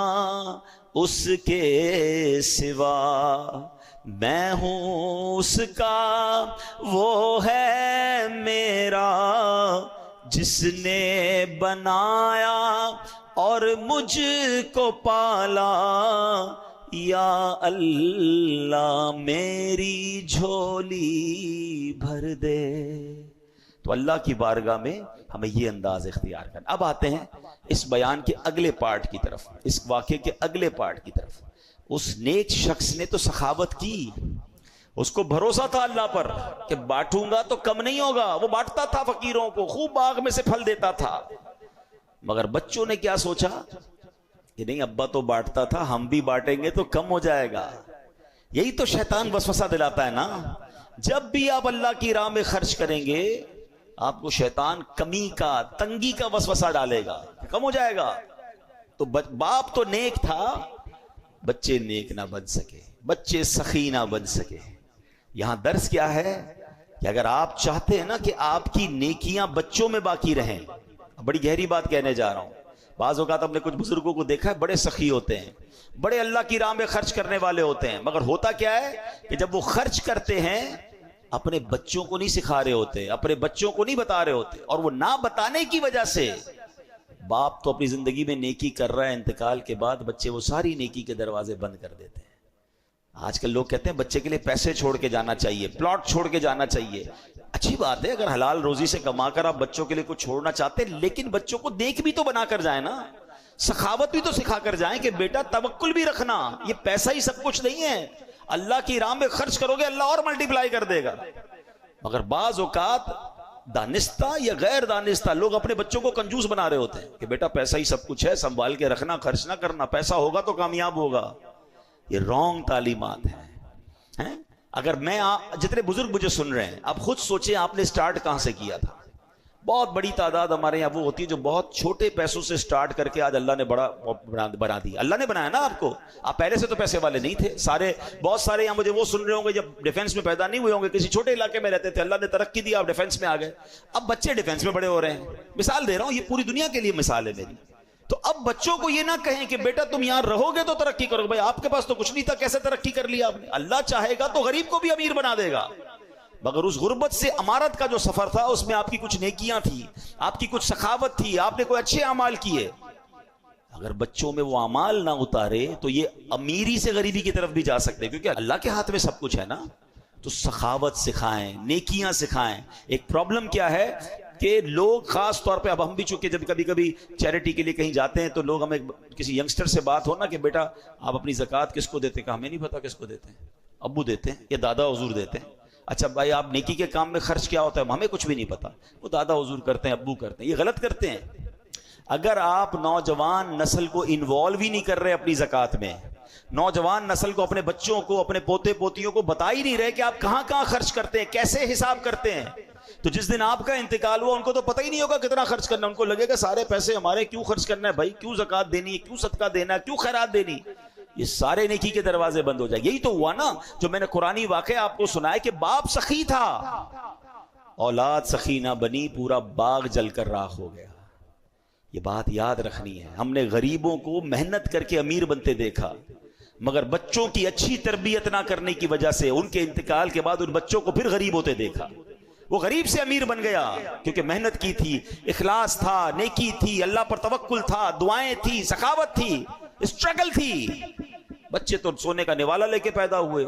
اس کے سوا، میں ہوں اس کا وہ ہے میرا جس نے بنایا اور مجھ کو پالا، یا اللہ میری جھولی بھر دے. تو اللہ کی بارگاہ میں ہمیں یہ انداز اختیار کرنا. اب آتے ہیں اس بیان کے اگلے پارٹ کی طرف، اس واقعے کے اگلے پارٹ کی طرف. اس نیک شخص نے تو سخاوت کی، اس کو بھروسہ تھا اللہ پر کہ بانٹوں گا تو کم نہیں ہوگا. وہ بانٹتا تھا فقیروں کو، خوب باغ میں سے پھل دیتا تھا. مگر بچوں نے کیا سوچا کہ نہیں، ابا تو بانٹتا تھا، ہم بھی بانٹیں گے تو کم ہو جائے گا. یہی تو شیطان وسوسہ دلاتا ہے نا. جب بھی آپ اللہ کی راہ میں خرچ کریں گے آپ کو شیطان کمی کا، تنگی کا وسوسہ ڈالے گا، کم ہو جائے گا. تو باپ تو نیک تھا، بچے نیک نہ بن سکے، بچے سخی نہ بن سکے. یہاں درس کیا ہے کہ اگر آپ چاہتے ہیں نا کہ آپ کی نیکیاں بچوں میں باقی رہیں، بڑی گہری بات کہنے جا رہا ہوں. بعض اوقات ہم نے کچھ بزرگوں کو دیکھا ہے بڑے سخی ہوتے ہیں، بڑے اللہ کی راہ میں خرچ کرنے والے ہوتے ہیں، مگر ہوتا کیا ہے کہ جب وہ خرچ کرتے ہیں اپنے بچوں کو نہیں سکھا رہے ہوتے، اپنے بچوں کو نہیں بتا رہے ہوتے، اور وہ نہ بتانے کی وجہ سے باپ تو اپنی زندگی میں نیکی کر رہا ہے، انتقال کے بعد بچے وہ ساری نیکی کے دروازے بند کر دیتے ہیں. آج کل لوگ کہتے ہیں بچے کے لیے پیسے چھوڑ کے جانا چاہیے، پلاٹ چھوڑ کے جانا چاہیے. اچھی بات ہے اگر حلال روزی سے کما کر آپ بچوں کے لیے کچھ چھوڑنا چاہتے ہیں، لیکن بچوں کو دیکھ بھی تو بنا کر جائیں نا، سخاوت بھی تو سکھا کر جائیں کہ بیٹا توکل بھی رکھنا، یہ پیسہ ہی سب کچھ نہیں ہے، اللہ کی راہ میں خرچ کرو گے اللہ اور ملٹیپلائی کر دے گا. مگر بعض اوقات دانستہ یا غیر دانستہ لوگ اپنے بچوں کو کنجوس بنا رہے ہوتے ہیں کہ بیٹا پیسہ ہی سب کچھ ہے، سنبھال کے رکھنا، خرچ نہ کرنا، پیسہ ہوگا تو کامیاب ہوگا. یہ رونگ تعلیمات ہیں. اگر میں جتنے بزرگ مجھے سن رہے ہیں، اب خود سوچیں آپ نے سٹارٹ کہاں سے کیا تھا. بہت بڑی تعداد ہمارے یہاں وہ ہوتی ہے جو بہت چھوٹے پیسوں سے سٹارٹ کر کے آج اللہ نے بڑا بنا دیا. اللہ نے بنایا نا آپ کو، آپ پہلے سے تو پیسے والے نہیں تھے. بہت سارے یہاں مجھے وہ سن رہے ہوں گے جب ڈیفنس میں پیدا نہیں ہوئے ہوں گے، کسی چھوٹے علاقے میں رہتے تھے، اللہ نے ترقی دی، آپ ڈیفنس میں آ گئے، اب بچے ڈیفنس میں بڑے ہو رہے ہیں. مثال دے رہا ہوں، یہ پوری دنیا کے لیے مثال ہے میری. تو اب بچوں کو یہ نہ کہیں کہ بیٹا تم یہاں رہو گے تو ترقی کرو گے. بھائی آپ کے پاس تو کچھ نہیں تھا، کیسے ترقی کر لیا آپ نے؟ اللہ چاہے گا تو غریب کو بھی امیر بنا دے گا. مگر اس غربت سے امارت کا جو سفر تھا اس میں آپ کی کچھ نیکیاں تھی، آپ کی کچھ سخاوت تھی، آپ نے کوئی اچھے اعمال کیے. اگر بچوں میں وہ اعمال نہ اتارے تو یہ امیری سے غریبی کی طرف بھی جا سکتے، کیونکہ اللہ کے ہاتھ میں سب کچھ ہے نا. تو سخاوت سکھائیں، نیکیاں سکھائیں. ایک پرابلم کیا ہے کہ لوگ خاص طور پہ، اب ہم بھی چونکہ جب کبھی کبھی چیریٹی کے لیے کہیں جاتے ہیں تو لوگ ہمیں کسی ینگسٹر سے بات ہو نا کہ بیٹا آپ اپنی زکوٰۃ کس کو دیتے ہیں، کہ ہمیں نہیں پتا کس کو دیتے ہیں، ابو دیتے ہیں یا دادا حضور دیتے ہیں. اچھا بھائی آپ نیکی کے کام میں خرچ کیا ہوتا ہے، ہمیں کچھ بھی نہیں پتا، وہ دادا حضور کرتے ہیں، ابو کرتے ہیں. یہ غلط کرتے ہیں. اگر آپ نوجوان نسل کو انوالو ہی نہیں کر رہے اپنی زکوٰۃ میں، نوجوان نسل کو، اپنے بچوں کو، اپنے پوتے پوتیوں کو بتا ہی نہیں رہے کہ آپ کہاں کہاں خرچ کرتے ہیں، کیسے حساب کرتے ہیں، تو جس دن آپ کا انتقال ہوا ان کو تو پتہ ہی نہیں ہوگا کتنا خرچ کرنا. ان کو لگے گا سارے پیسے ہمارے، کیوں خرچ کرنا ہے بھائی، کیوں زکوٰۃ دینی ہے، کیوں صدقہ دینا ہے، کیوں خیرات دینی. یہ سارے نیکی کے دروازے بند ہو جائیں. یہی تو ہوا نا جو میں نے قرآنی واقعہ آپ کو سنایا کہ باپ سخی تھا، اولاد سخی نہ بنی، پورا باغ جل کر راکھ ہو گیا. یہ بات یاد رکھنی ہے. ہم نے غریبوں کو محنت کر کے امیر بنتے دیکھا، مگر بچوں کی اچھی تربیت نہ کرنے کی وجہ سے ان کے انتقال کے بعد ان بچوں کو پھر غریب ہوتے دیکھا. وہ غریب سے امیر بن گیا کیونکہ محنت کی تھی، اخلاص تھا، نیکی تھی، اللہ پر توکل تھا، دعائیں تھی، سخاوت تھی، اسٹرگل تھی. بچے تو سونے کا نوالا لے کے پیدا ہوئے،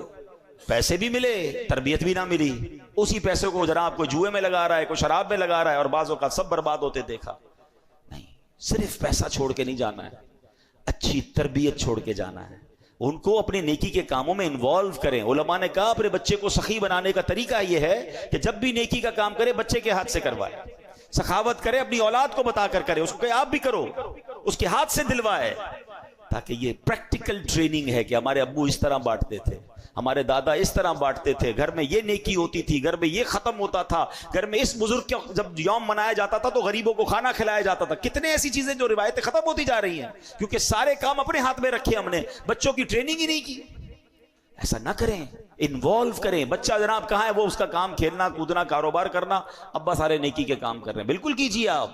پیسے بھی ملے، تربیت بھی نہ ملی. اسی پیسے کو جناب کوئی جوئے میں لگا رہا ہے، کوئی شراب میں لگا رہا ہے، اور بعضوں کا سب برباد ہوتے دیکھا. نہیں، صرف پیسہ چھوڑ کے نہیں جانا ہے، اچھی تربیت چھوڑ کے جانا ہے. ان کو اپنے نیکی کے کاموں میں انوالو کریں. علماء نے کہا اپنے بچے کو سخی بنانے کا طریقہ یہ ہے کہ جب بھی نیکی کا کام کرے بچے کے ہاتھ سے کروائے، سخاوت کرے، اپنی اولاد کو بتا کر کرے، اس کو کہ آپ بھی کرو، اس کے ہاتھ سے دلوائے، تاکہ یہ پریکٹیکل ٹریننگ ہے کہ ہمارے ابو اس طرح بانٹتے تھے، ہمارے دادا اس طرح بانٹتے تھے، گھر میں یہ نیکی ہوتی تھی، گھر میں یہ ختم ہوتا تھا، گھر میں اس بزرگ کا جب یوم منایا جاتا تھا تو غریبوں کو کھانا کھلایا جاتا تھا. کتنے ایسی چیزیں جو روایتیں ختم ہوتی جا رہی ہیں کیونکہ سارے کام اپنے ہاتھ میں رکھے ہم نے، بچوں کی ٹریننگ ہی نہیں کی. ایسا نہ کریں، انوالو کریں. بچہ جناب کہاں ہے، وہ اس کا کام کھیلنا کودنا کاروبار کرنا، ابا سارے نیکی کے کام کر رہے ہیں، بالکل کیجیے آپ،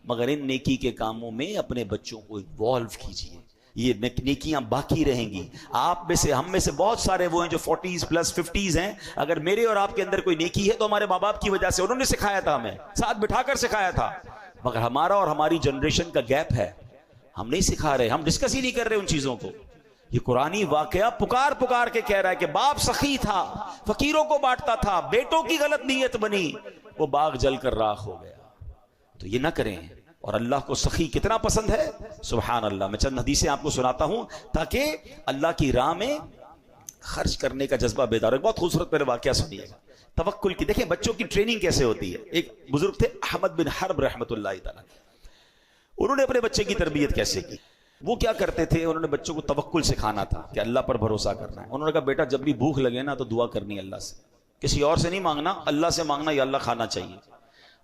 مگر ان نیکی کے کاموں میں اپنے بچوں کو انوالو کیجیے. یہ نیکیاں باقی رہیں گی. آپ میں سے، ہم میں سے بہت سارے وہ ہیں جو 40s پلس 50s ہیں. اگر میرے اور آپ کے اندر کوئی نیکی ہے تو ہمارے ماں باپ کی وجہ سے، انہوں نے سکھایا تھا، ہمیں ساتھ بٹھا کر سکھایا تھا. مگر ہمارا اور ہماری جنریشن کا گیپ ہے، ہم نہیں سکھا رہے، ہم ڈسکس ہی نہیں کر رہے ان چیزوں کو. یہ قرآنی واقعہ پکار پکار کے کہہ رہا ہے کہ باپ سخی تھا، فقیروں کو بانٹتا تھا، بیٹوں کی غلط نیت بنی، وہ باغ جل کر راکھ ہو گیا. تو یہ نہ کریں. اور اللہ کو سخی کتنا پسند ہے، سبحان اللہ. میں چند حدیثیں آپ کو سناتا ہوں تاکہ اللہ کی راہ میں خرچ کرنے کا جذبہ بیدار ہو. بہت خوبصورت میرے واقعہ سنیے گا توکل کی. دیکھیں بچوں کی ٹریننگ کیسے ہوتی ہے. ایک بزرگ تھے احمد بن حرب رحمۃ اللہ تعالیٰ، انہوں نے اپنے بچے کی تربیت کیسے کی. وہ کیا کرتے تھے، انہوں نے بچوں کو توکل سکھانا تھا کہ اللہ پر بھروسہ کرنا ہے. انہوں نے کہا بیٹا جب بھی بھوک لگے نا تو دعا کرنی اللہ سے، کسی اور سے نہیں مانگنا، اللہ سے مانگنا، یا اللہ کھانا چاہیے.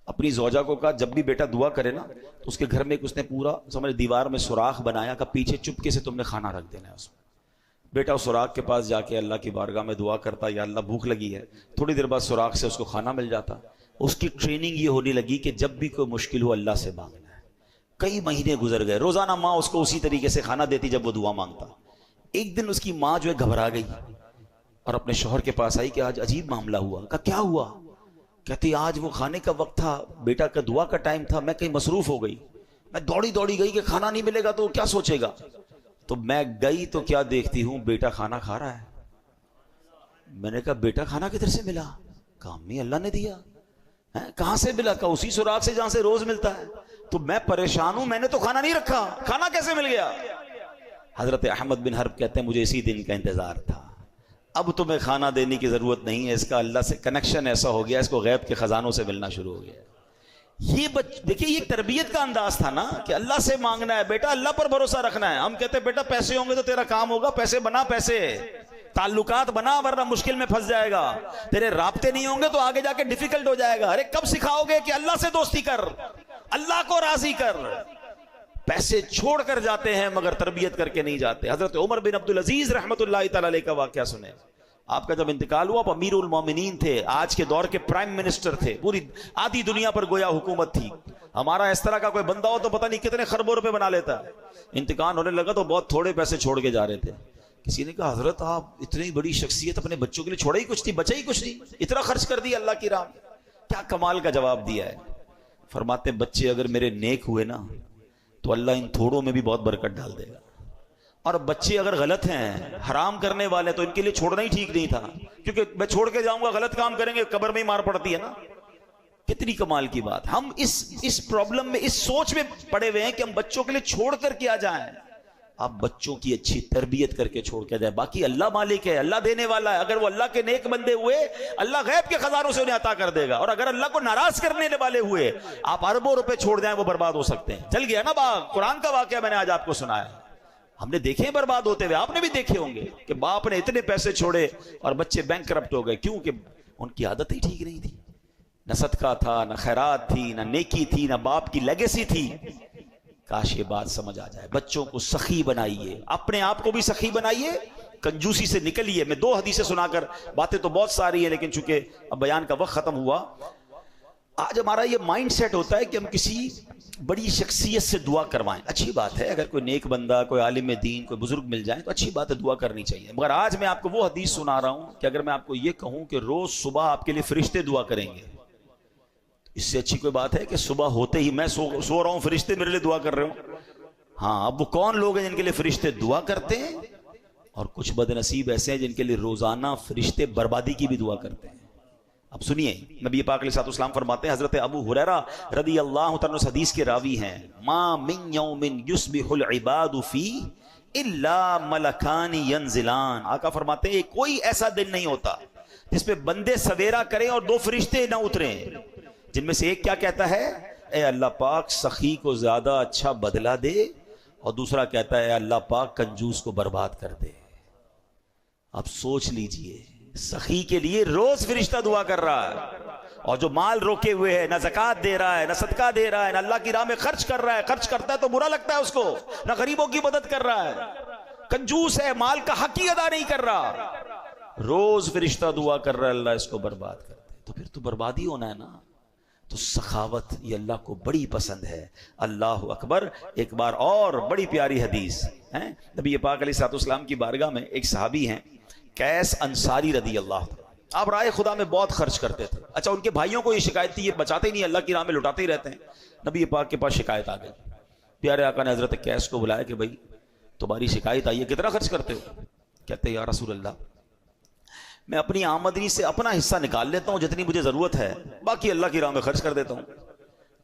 اپنی زوجہ کو کہا جب بھی بیٹا دعا کرے نا تو اس کے گھر میں اس نے پورا سمجھ دیوار میں سوراخ بنایا کہ پیچھے چپکے سے تم نے کھانا رکھ دینا ہے اس میں. بیٹا اس سوراخ کے پاس جا کے اللہ کی بارگاہ میں دعا کرتا، یا اللہ بھوک لگی ہے، تھوڑی دیر بعد سوراخ سے اس کو کھانا مل جاتا. اس کی ٹریننگ یہ ہونے لگی کہ جب بھی کوئی مشکل ہو اللہ سے مانگنا ہے. کئی مہینے گزر گئے، روزانہ ماں اس کو اسی طریقے سے کھانا دیتی جب وہ دعا مانگتا. ایک دن اس کی ماں جو ہے گھبرا گئی اور اپنے شوہر کے پاس آئی کہ آج عجیب معاملہ ہوا. کہا کیا ہوا؟ کہتی آج وہ کھانے کا وقت تھا، بیٹا کا دعا کا ٹائم تھا، میں کہیں مصروف ہو گئی، میں دوڑی گئی کہ کھانا نہیں ملے گا تو کیا سوچے گا. تو میں گئی تو کیا دیکھتی ہوں بیٹا کھانا کھا رہا ہے. میں نے کہا بیٹا کھانا کدھر سے ملا؟ کہا امی اللہ نے دیا. کہاں سے ملا؟ کہا اسی سوراخ سے جہاں سے روز ملتا ہے. تو میں پریشان ہوں، میں نے تو کھانا نہیں رکھا، کھانا کیسے مل گیا؟ حضرت احمد بن حرب کہتے ہیں مجھے اسی دن کا انتظار تھا، اب تمہیں کھانا دینے کی ضرورت نہیں ہے، اس کا اللہ سے کنیکشن ایسا ہو گیا، اس کو غیب کے خزانوں سے ملنا شروع ہو گیا. یہ دیکھیے یہ تربیت کا انداز تھا نا کہ اللہ سے مانگنا ہے بیٹا، اللہ پر بھروسہ رکھنا ہے. ہم کہتے ہیں بیٹا پیسے ہوں گے تو تیرا کام ہوگا، پیسے بنا، پیسے تعلقات بنا ورنہ مشکل میں پھنس جائے گا. تیرے رابطے نہیں ہوں گے تو آگے جا کے ڈیفیکلٹ ہو جائے گا. ارے کب سکھاؤ گے کہ اللہ سے دوستی کر، اللہ کو راضی کر؟ پیسے چھوڑ کر جاتے ہیں مگر تربیت کر کے نہیں جاتے. حضرت عمر بن عبدالعزیز رحمۃ اللہ تعالی علیہ کا واقعہ سنیں. آپ کا جب انتقال ہوا آپ امیر المومنین تھے، آج کے دور کے پرائم منسٹر تھے، پوری آدھی دنیا پر گویا حکومت تھی. ہمارا اس طرح کا کوئی بندہ ہو تو پتہ نہیں کتنے خربوں روپے بنا لیتا ہے. انتقال ہونے لگا تو بہت تھوڑے پیسے چھوڑ کے جا رہے تھے. کسی نے کہا حضرت آپ اتنی بڑی شخصیت، اپنے بچوں کے لیے چھوڑا ہی کچھ نہیں، بچا ہی کچھ نہیں، اتنا خرچ کر دیا اللہ کی راہ میں. کیا کمال کا جواب دیا ہے. فرماتے ہیں بچے اگر میرے نیک ہوئے نا تو اللہ ان تھوڑوں میں بھی بہت برکت ڈال دے گا، اور بچے اگر غلط ہیں، حرام کرنے والے، تو ان کے لیے چھوڑنا ہی ٹھیک نہیں تھا، کیونکہ میں چھوڑ کے جاؤں گا غلط کام کریں گے، قبر میں ہی مار پڑتی ہے نا. کتنی کمال کی بات. ہم اس پرابلم میں، اس سوچ میں پڑے ہوئے ہیں کہ ہم بچوں کے لیے چھوڑ کر کیا جائیں. آپ بچوں کی اچھی تربیت کر کے چھوڑ کے جائیں. باقی اللہ مالک ہے، اللہ دینے والا ہے. اگر وہ اللہ کے نیک بندے ہوئے اللہ غیب کے خزانوں سے انہیں عطا کر دے گا، اور اگر اللہ کو ناراض کرنے والے ہوئے آپ اربوں روپے چھوڑ جائیں وہ برباد ہو سکتے ہیں. چل گیا نا باغ. قرآن کا واقعہ میں نے آج آپ کو سنایا. ہم نے دیکھے برباد ہوتے ہوئے، آپ نے بھی دیکھے ہوں گے کہ باپ نے اتنے پیسے چھوڑے اور بچے بینک کرپٹ ہو گئے. کیوں؟ کہ ان کی عادت ہی ٹھیک نہیں تھی. نہ صدقہ تھا، نہ خیرات تھی، نہ نیکی تھی، نہ باپ کی لیگیسی تھی. کاش یہ بات سمجھ آ جائے. بچوں کو سخی بنائیے، اپنے آپ کو بھی سخی بنائیے، کنجوسی سے نکلیے. میں 2 حدیثیں سنا کر، باتیں تو بہت ساری ہیں لیکن چونکہ اب بیان کا وقت ختم ہوا. آج ہمارا یہ مائنڈ سیٹ ہوتا ہے کہ ہم کسی بڑی شخصیت سے دعا کروائیں. اچھی بات ہے، اگر کوئی نیک بندہ، کوئی عالم دین، کوئی بزرگ مل جائیں تو اچھی بات ہے، دعا کرنی چاہیے. مگر آج میں آپ کو وہ حدیث سنا رہا ہوں کہ اگر میں آپ کو یہ کہوں کہ روز صبح آپ کے لیے فرشتے دعا کریں گے، اس سے اچھی کوئی بات ہے کہ صبح ہوتے ہی میں سو رہا ہوں، فرشتے میرے لیے دعا کر رہے ہوں. ہاں، اب وہ کون لوگ ہیں جن کے لیے فرشتے دعا کرتے ہیں؟ اور کچھ بد نصیب ایسے ہیں جن کے لیے روزانہ فرشتے بربادی کی بھی دعا کرتے ہیں. اب سنیے، نبی پاک علیہ الصلوۃ والسلام فرماتے ہیں، حضرت ابو ہریرہ رضی اللہ تعالیٰ عنہ حدیث کے راوی ہیں، ما من یوم یصبح العباد فیہ الا ملکان ینزلان. آقا فرماتے ہیں کوئی ایسا دن نہیں ہوتا جس پہ بندے سویرا کریں اور 2 فرشتے نہ اتریں، جن میں سے ایک کیا کہتا ہے، اے اللہ پاک سخی کو زیادہ اچھا بدلہ دے، اور دوسرا کہتا ہے اے اللہ پاک کنجوس کو برباد کر دے. اب سوچ لیجئے، سخی کے لیے روز فرشتہ دعا کر رہا ہے، اور جو مال روکے ہوئے ہے، نہ زکوٰۃ دے رہا ہے، نہ صدقہ دے رہا ہے، نہ اللہ کی راہ میں خرچ کر رہا ہے، خرچ کرتا ہے تو برا لگتا ہے اس کو، نہ غریبوں کی مدد کر رہا ہے، کنجوس ہے، مال کا حق ہی ادا نہیں کر رہا، روز فرشتہ دعا کر رہا ہے اللہ اس کو برباد کر دے، تو پھر تو بربادی ہونا ہے نا. تو سخاوت یہ اللہ کو بڑی پسند ہے. اللہ اکبر. ایک بار اور بڑی پیاری حدیث ہے، نبی پاک علیہ الصلوۃ والسلام کی بارگاہ میں ایک صحابی ہیں قیس انصاری رضی اللہ عنہ. آپ رائے خدا میں بہت خرچ کرتے تھے. اچھا، ان کے بھائیوں کو یہ شکایت تھی، یہ بچاتے ہی نہیں، اللہ کی راہ میں لٹاتے ہی رہتے ہیں. نبی پاک کے پاس شکایت آ گئی. پیارے آقا نے حضرت قیس کو بلایا کہ بھائی تمہاری شکایت آئی ہے، کتنا خرچ کرتے ہو؟ کہتے یا رسول اللہ میں اپنی آمدنی سے اپنا حصہ نکال لیتا ہوں جتنی مجھے ضرورت ہے، باقی اللہ کی راہ میں خرچ کر دیتا ہوں.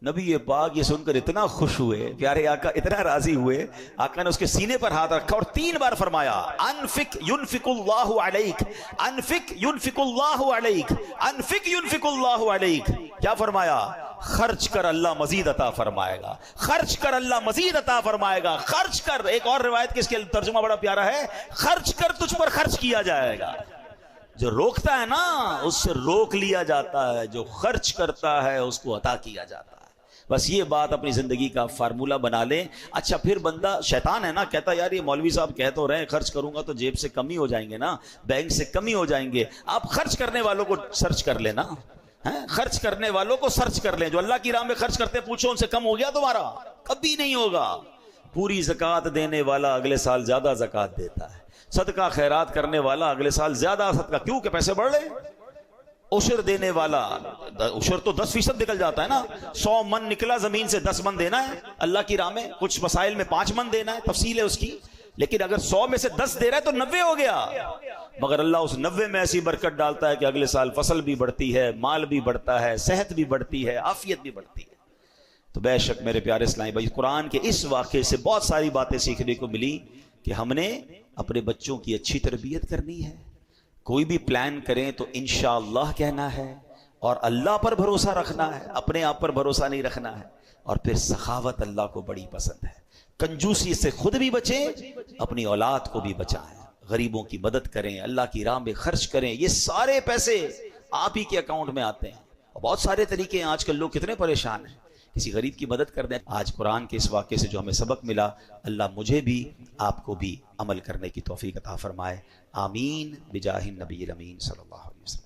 نبی پاک یہ سن کر اتنا خوش ہوئے، پیارے آقا اتنا راضی ہوئے، آقا نے اس کے سینے پر ہاتھ رکھا اور 3 بار فرمایا انفق ينفق اللہ علیک، انفق ينفق اللہ علیک، انفق ينفق اللہ علیک. کیا فرمایا؟ خرچ کر اللہ مزید عطا فرمائے گا، خرچ کر اللہ مزید عطا فرمائے گا، خرچ کر. ایک اور روایت کے اس کے ترجمہ بڑا پیارا ہے، خرچ کر تجھ پر خرچ کیا جائے گا. جو روکتا ہے نا اس سے روک لیا جاتا ہے، جو خرچ کرتا ہے اس کو عطا کیا جاتا ہے. بس یہ بات اپنی زندگی کا فارمولہ بنا لیں. اچھا پھر بندہ شیطان ہے نا، کہتا ہے یار یہ مولوی صاحب کہہ تو رہے ہیں خرچ کروں گا تو جیب سے کمی ہو جائیں گے نا، بینک سے کمی ہو جائیں گے. آپ خرچ کرنے والوں کو سرچ کر لینا، خرچ کرنے والوں کو سرچ کر لیں. جو اللہ کی راہ میں خرچ کرتے پوچھو ان سے کم ہو گیا تمہارا؟ کبھی نہیں ہوگا. پوری زکوٰۃ دینے والا اگلے سال زیادہ زکوٰۃ دیتا ہے، صدقہ خیرات کرنے والا اگلے سال زیادہ صدقہ، کیوں کہ پیسے بڑھ رہے. عشر دینے والا، عشر تو 10% نکل جاتا ہے نا، 100 من نکلا زمین سے 10 من دینا ہے اللہ کی راہ میں، کچھ مسائل میں 5 من دینا ہے، تفصیل ہے اس کی. لیکن اگر 100 میں سے 10 دے رہا ہے تو 90 ہو گیا، مگر اللہ اس 90 میں ایسی برکت ڈالتا ہے کہ اگلے سال فصل بھی بڑھتی ہے، مال بھی بڑھتا ہے، صحت بھی بڑھتی ہے، عافیت بھی بڑھتی ہے۔ تو بے شک میرے پیارے اسلامی بھائی، قرآن کے اس واقعے سے بہت ساری باتیں سیکھنے کو ملی کہ ہم نے اپنے بچوں کی اچھی تربیت کرنی ہے، کوئی بھی پلان کریں تو انشاءاللہ کہنا ہے، اور اللہ پر بھروسہ رکھنا ہے، اپنے آپ پر بھروسہ نہیں رکھنا ہے، اور پھر سخاوت اللہ کو بڑی پسند ہے، کنجوسی سے خود بھی بچیں، اپنی اولاد کو بھی بچائیں، غریبوں کی مدد کریں، اللہ کی راہ میں خرچ کریں، یہ سارے پیسے آپ ہی کے اکاؤنٹ میں آتے ہیں۔ اور بہت سارے طریقے ہیں، آج کل لوگ کتنے پریشان ہیں، کسی غریب کی مدد کر دیں۔ آج قرآن کے اس واقعے سے جو ہمیں سبق ملا، اللہ مجھے بھی آپ کو بھی عمل کرنے کی توفیق عطا فرمائے، آمین بجاہ النبی الامین صلی اللہ علیہ وسلم۔